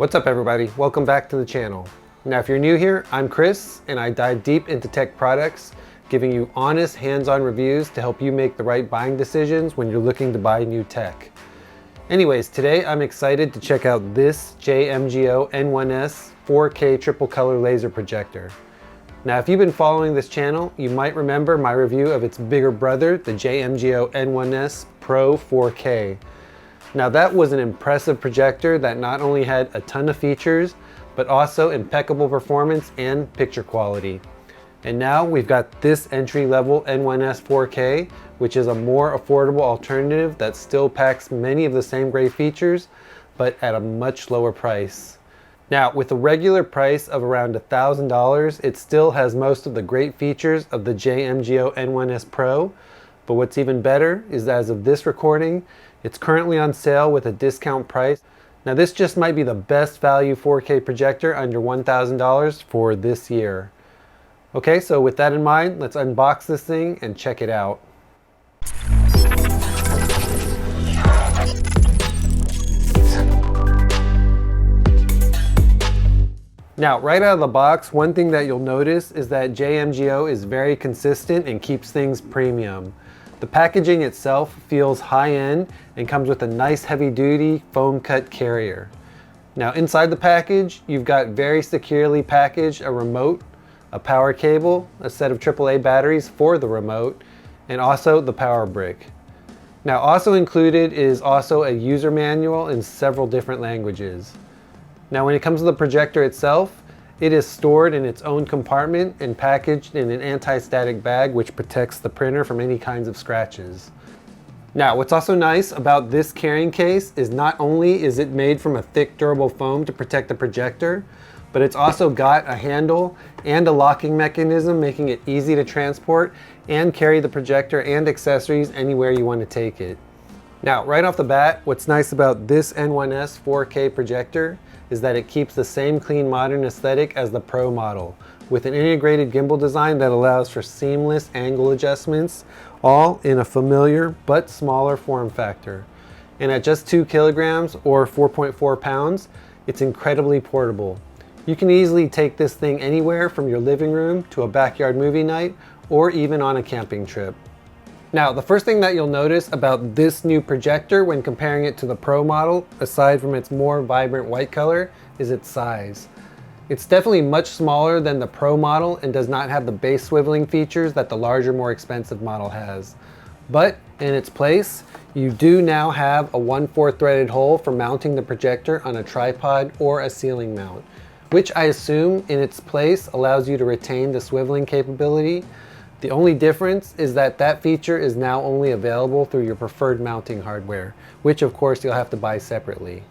What's up everybody? Welcome back to the channel. Now if you're new here, I'm Chris and I dive deep into tech products, giving you honest hands-on reviews to help you make the right buying decisions when you're looking to buy new tech. Anyways, today I'm excited to check out this JMGO N1S 4K triple color laser projector. Now if you've been following this channel, you might remember my review of its bigger brother, the JMGO N1S Pro 4K. Now that was an impressive projector that not only had a ton of features, but also impeccable performance and picture quality. And now we've got this entry-level N1S 4K, which is a more affordable alternative that still packs many of the same great features, but at a much lower price. Now with a regular price of around $1,000, it still has most of the great features of the JMGO N1S Pro, but what's even better is that as of this recording, it's currently on sale with a discount price. Now this just might be the best value 4K projector under $1,000 for this year. Okay, so with that in mind, let's unbox this thing and check it out. Now, right out of the box, one thing that you'll notice is that JMGO is very consistent and keeps things premium. The packaging itself feels high-end and comes with a nice heavy-duty foam cut carrier. Now inside the package, you've got very securely packaged a remote, a power cable, a set of AAA batteries for the remote, and also the power brick. Now also included is also a user manual in several different languages. Now when it comes to the projector itself, it is stored in its own compartment and packaged in an anti-static bag which protects the printer from any kinds of scratches. Now what's also nice about this carrying case is not only is it made from a thick durable foam to protect the projector, but it's also got a handle and a locking mechanism, making it easy to transport and carry the projector and accessories anywhere you want to take it. Now right off the bat, what's nice about this N1S 4K projector is that it keeps the same clean modern aesthetic as the Pro model, with an integrated gimbal design that allows for seamless angle adjustments, all in a familiar but smaller form factor. And at just 2 kilograms or 4.4 pounds, it's incredibly portable. You can easily take this thing anywhere from your living room to a backyard movie night or even on a camping trip. Now, the first thing that you'll notice about this new projector when comparing it to the Pro model, aside from its more vibrant white color, is its size. It's definitely much smaller than the Pro model and does not have the base swiveling features that the larger, more expensive model has. But in its place, you do now have a 1/4 threaded hole for mounting the projector on a tripod or a ceiling mount, which I assume in its place allows you to retain the swiveling capability. The only difference is that that feature is now only available through your preferred mounting hardware, which of course you'll have to buy separately.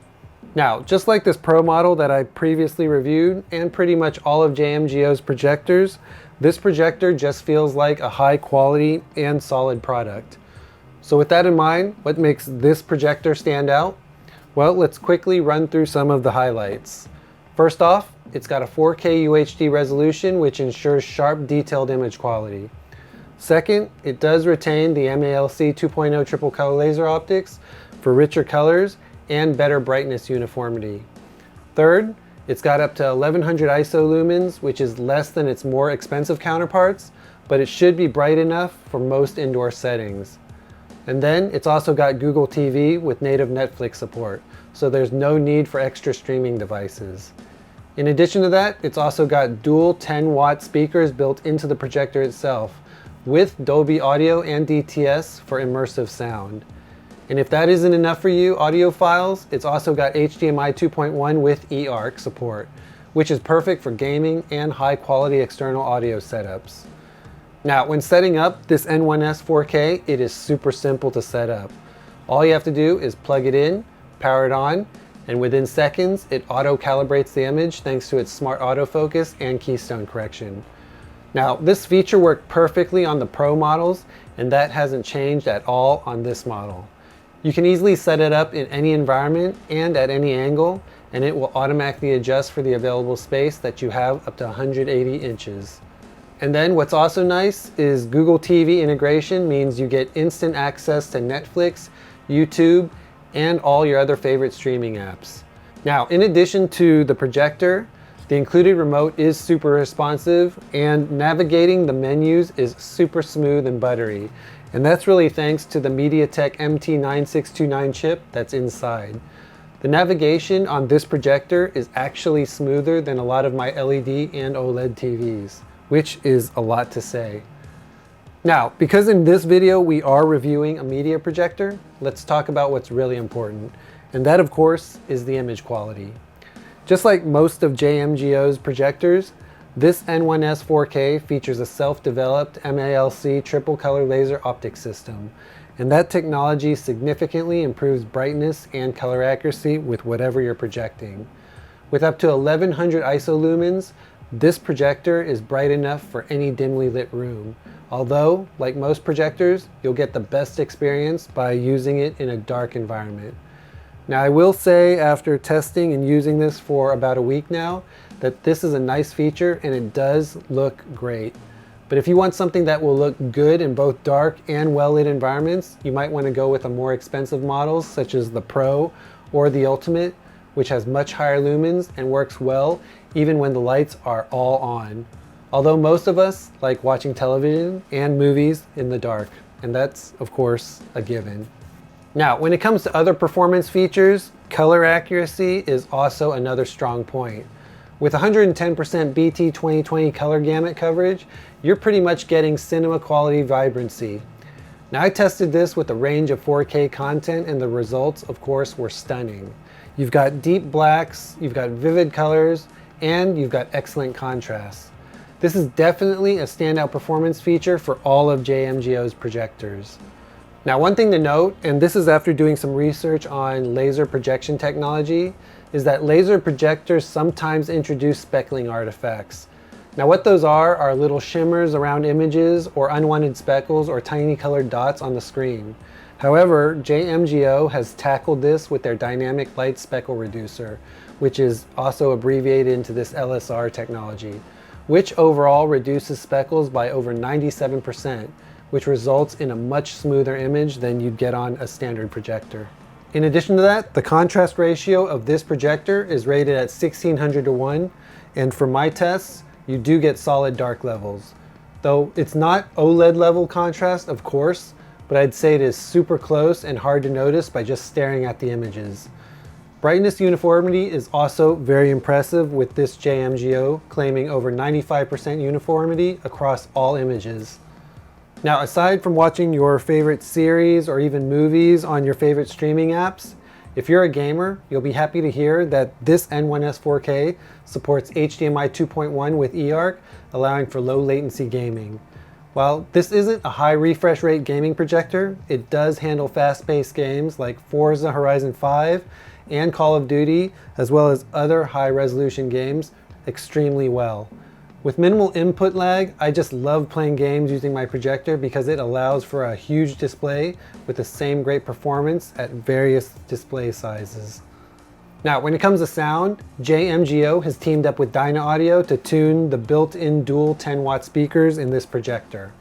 Now, just like this Pro model that I previously reviewed, and pretty much all of JMGO's projectors, this projector just feels like a high quality and solid product. So with that in mind, what makes this projector stand out? Well, let's quickly run through some of the highlights. First off, it's got a 4K UHD resolution, which ensures sharp, detailed image quality. Second, it does retain the MALC 2.0 triple color laser optics for richer colors and better brightness uniformity. Third, it's got up to 1100 ISO lumens, which is less than its more expensive counterparts, but it should be bright enough for most indoor settings. And then it's also got Google TV with native Netflix support, so there's no need for extra streaming devices. In addition to that, it's also got dual 10-watt speakers built into the projector itself, with Dolby Audio and DTS for immersive sound. And if that isn't enough for you audiophiles, it's also got HDMI 2.1 with eARC support, which is perfect for gaming and high-quality external audio setups. Now, when setting up this N1S 4K, it is super simple to set up. All you have to do is plug it in, power it on, and within seconds, it auto-calibrates the image thanks to its smart autofocus and keystone correction. Now, this feature worked perfectly on the Pro models, and that hasn't changed at all on this model. You can easily set it up in any environment and at any angle, and it will automatically adjust for the available space that you have up to 180 inches. And then what's also nice is Google TV integration means you get instant access to Netflix, YouTube, and all your other favorite streaming apps. Now, in addition to the projector, the included remote is super responsive, and navigating the menus is super smooth and buttery. And that's really thanks to the MediaTek MT9629 chip that's inside. The navigation on this projector is actually smoother than a lot of my LED and OLED TVs, which is a lot to say. Now, because in this video we are reviewing a media projector, let's talk about what's really important. And that, of course, is the image quality. Just like most of JMGO's projectors, this N1S 4K features a self-developed MALC triple color laser optics system. And that technology significantly improves brightness and color accuracy with whatever you're projecting. With up to 1100 ISO lumens, this projector is bright enough for any dimly lit room. Although, like most projectors, you'll get the best experience by using it in a dark environment. Now, I will say, after testing and using this for about a week now, that this is a nice feature and it does look great. But if you want something that will look good in both dark and well-lit environments, you might want to go with a more expensive models such as the Pro or the Ultimate, which has much higher lumens and works well even when the lights are all on. Although most of us like watching television and movies in the dark, and that's, of course, a given. Now, when it comes to other performance features, color accuracy is also another strong point. With 110% BT 2020 color gamut coverage, you're pretty much getting cinema quality vibrancy. Now, I tested this with a range of 4K content and the results, of course, were stunning. You've got deep blacks, you've got vivid colors, and you've got excellent contrast. This is definitely a standout performance feature for all of JMGO's projectors. Now, one thing to note, and this is after doing some research on laser projection technology, is that laser projectors sometimes introduce speckling artifacts. Now, what those are little shimmers around images or unwanted speckles or tiny colored dots on the screen. However, JMGO has tackled this with their dynamic light speckle reducer, which is also abbreviated into this LSR technology, which overall reduces speckles by over 97%. Which results in a much smoother image than you'd get on a standard projector. In addition to that, the contrast ratio of this projector is rated at 1600:1, and for my tests, you do get solid dark levels. Though it's not OLED level contrast, of course, but I'd say it is super close and hard to notice by just staring at the images. Brightness uniformity is also very impressive, with this JMGO claiming over 95% uniformity across all images. Now, aside from watching your favorite series or even movies on your favorite streaming apps, if you're a gamer, you'll be happy to hear that this N1S 4K supports HDMI 2.1 with eARC, allowing for low latency gaming. While this isn't a high refresh rate gaming projector, it does handle fast-paced games like Forza Horizon 5 and Call of Duty, as well as other high-resolution games, extremely well. With minimal input lag, I just love playing games using my projector because it allows for a huge display with the same great performance at various display sizes. Now, when it comes to sound, JMGO has teamed up with Dyna Audio to tune the built-in dual 10-watt speakers in this projector.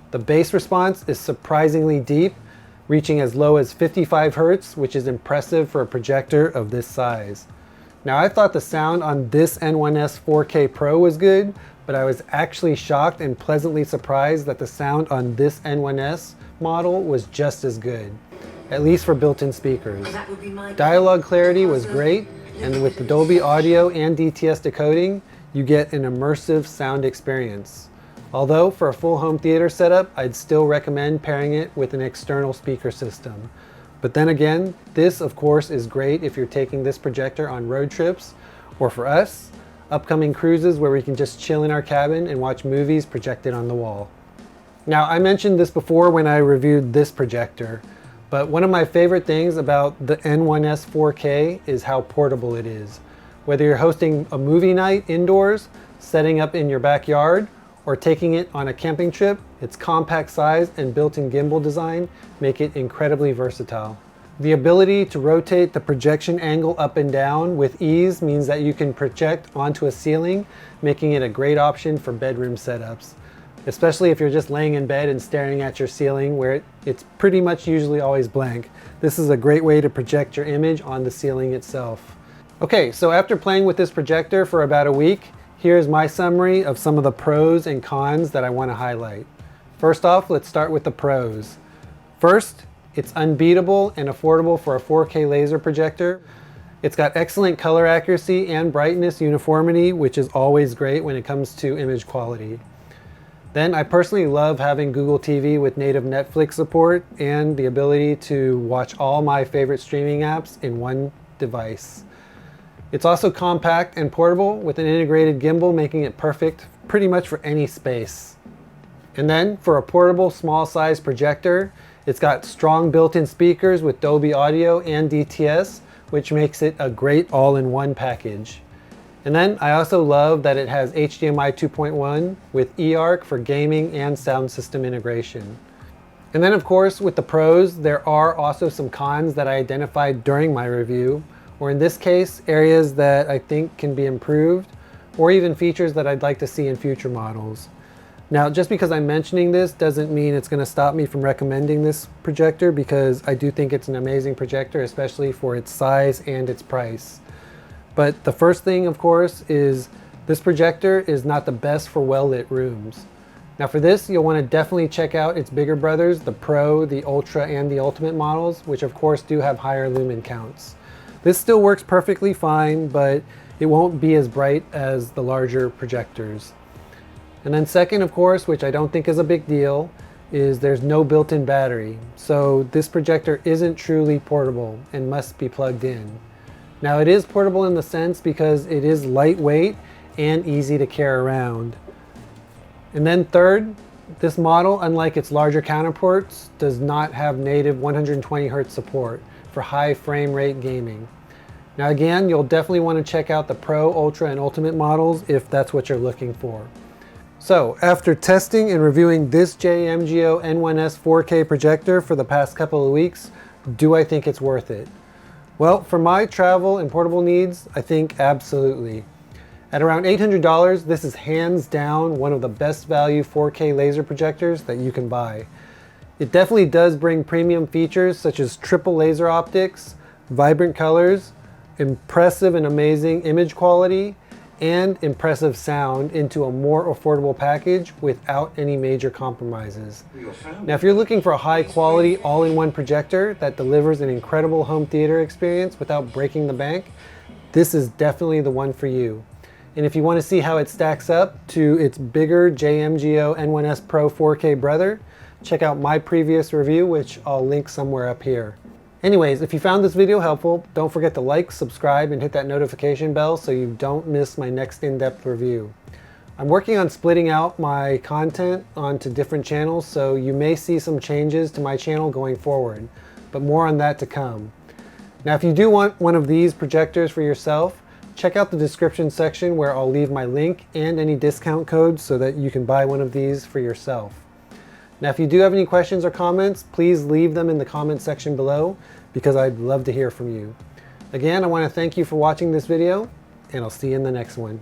The bass response is surprisingly deep, reaching as low as 55 Hz, which is impressive for a projector of this size. Now, I thought the sound on this N1S 4K Pro was good, but I was actually shocked and pleasantly surprised that the sound on this N1S model was just as good, at least for built-in speakers. Dialogue clarity was great, and with the Dolby Audio and DTS decoding, you get an immersive sound experience. Although for a full home theater setup, I'd still recommend pairing it with an external speaker system. But then again, this of course is great if you're taking this projector on road trips, or for us, upcoming cruises where we can just chill in our cabin and watch movies projected on the wall. Now, I mentioned this before when I reviewed this projector, but one of my favorite things about the N1S 4K is how portable it is. Whether you're hosting a movie night indoors, setting up in your backyard, or taking it on a camping trip, its compact size and built-in gimbal design make it incredibly versatile. The ability to rotate the projection angle up and down with ease means that you can project onto a ceiling, making it a great option for bedroom setups, especially if you're just laying in bed and staring at your ceiling where it's pretty much usually always blank. This is a great way to project your image on the ceiling itself. Okay, so after playing with this projector for about a week, here's my summary of some of the pros and cons that I want to highlight. First off, let's start with the pros. First, it's unbeatable and affordable for a 4K laser projector. It's got excellent color accuracy and brightness uniformity, which is always great when it comes to image quality. Then I personally love having Google TV with native Netflix support and the ability to watch all my favorite streaming apps in one device. It's also compact and portable with an integrated gimbal, making it perfect pretty much for any space. And then for a portable small size projector, it's got strong built-in speakers with Dolby Audio and DTS, which makes it a great all-in-one package. And then I also love that it has HDMI 2.1 with eARC for gaming and sound system integration. And then of course with the pros, there are also some cons that I identified during my review, or in this case, areas that I think can be improved, or even features that I'd like to see in future models. Now, just because I'm mentioning this doesn't mean it's going to stop me from recommending this projector, because I do think it's an amazing projector, especially for its size and its price. But the first thing, of course, is this projector is not the best for well-lit rooms. Now for this, you'll want to definitely check out its bigger brothers, the Pro, the Ultra, and the Ultimate models, which of course do have higher lumen counts. This still works perfectly fine, but it won't be as bright as the larger projectors. And then second, of course, which I don't think is a big deal, is there's no built-in battery. So this projector isn't truly portable and must be plugged in. Now it is portable in the sense because it is lightweight and easy to carry around. And then third, this model, unlike its larger counterparts, does not have native 120 Hz support for high frame rate gaming. Now again, you'll definitely want to check out the Pro, Ultra, and Ultimate models if that's what you're looking for. So after testing and reviewing this JMGO N1S 4K projector for the past couple of weeks, do I think it's worth it? Well, for my travel and portable needs, I think absolutely. At around $800, this is hands down one of the best value 4K laser projectors that you can buy. It definitely does bring premium features such as triple laser optics, vibrant colors, impressive and amazing image quality, and impressive sound into a more affordable package without any major compromises. Now if you're looking for a high quality all-in-one projector that delivers an incredible home theater experience without breaking the bank, this is definitely the one for you. And if you want to see how it stacks up to its bigger JMGO N1S Pro 4K brother, check out my previous review, which I'll link somewhere up here. Anyways, if you found this video helpful, don't forget to like, subscribe, and hit that notification bell so you don't miss my next in-depth review. I'm working on splitting out my content onto different channels, so you may see some changes to my channel going forward, but more on that to come. Now, if you do want one of these projectors for yourself, check out the description section where I'll leave my link and any discount codes so that you can buy one of these for yourself. Now, if you do have any questions or comments, please leave them in the comment section below because I'd love to hear from you. Again, I want to thank you for watching this video, and I'll see you in the next one.